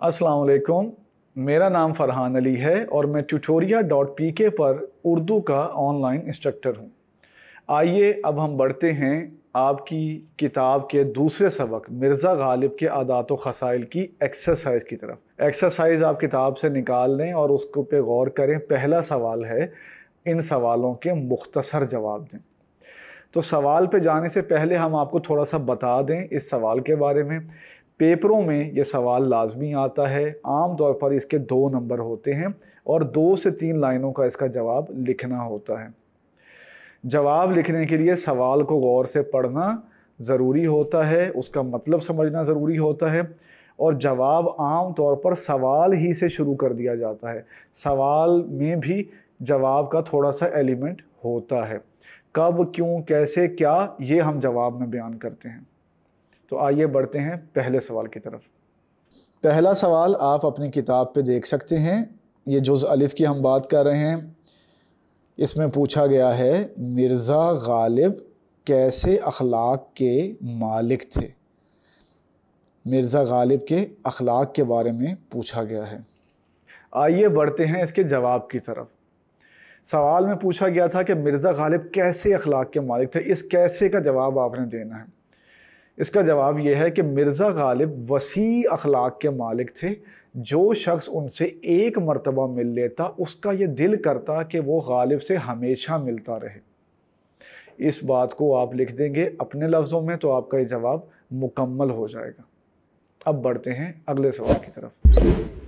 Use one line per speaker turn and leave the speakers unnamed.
अस्सलाम वालेकुम। मेरा नाम फरहान अली है और मैं tutoria.pk पर उर्दू का ऑनलाइन इंस्ट्रक्टर हूँ। आइए अब हम बढ़ते हैं आपकी किताब के दूसरे सबक मिर्ज़ा गालिब के आदात व खसाइल की एक्सरसाइज की तरफ। एक्सरसाइज आप किताब से निकाल लें और उसको पे गौर करें। पहला सवाल है, इन सवालों के मुख्तसर जवाब दें। तो सवाल पे जाने से पहले हम आपको थोड़ा सा बता दें इस सवाल के बारे में। पेपरों में ये सवाल लाजमी आता है। आम तौर पर इसके 2 नंबर होते हैं और 2 से 3 लाइनों का इसका जवाब लिखना होता है। जवाब लिखने के लिए सवाल को गौर से पढ़ना ज़रूरी होता है, उसका मतलब समझना ज़रूरी होता है और जवाब आम तौर पर सवाल ही से शुरू कर दिया जाता है। सवाल में भी जवाब का थोड़ा सा एलिमेंट होता है। कब, क्यों, कैसे, क्या, ये हम जवाब में बयान करते हैं। तो आइए बढ़ते हैं पहले सवाल की तरफ। पहला सवाल आप अपनी किताब पे देख सकते हैं। ये जुज़ अलिफ की हम बात कर रहे हैं। इसमें पूछा गया है मिर्ज़ा गालिब कैसे अखलाक के मालिक थे। मिर्ज़ा गालिब के अखलाक के बारे में पूछा गया है। आइए बढ़ते हैं इसके जवाब की तरफ। सवाल में पूछा गया था कि मिर्ज़ा गालिब कैसे अखलाक के मालिक थे। इस कैसे का जवाब आपने देना है। इसका जवाब यह है कि मिर्ज़ा गालिब वसी अखलाक के मालिक थे। जो शख्स उनसे एक मर्तबा मिल लेता उसका ये दिल करता कि वो गालिब से हमेशा मिलता रहे। इस बात को आप लिख देंगे अपने लफ्ज़ों में तो आपका ये जवाब मुकम्मल हो जाएगा। अब बढ़ते हैं अगले सवाल की तरफ।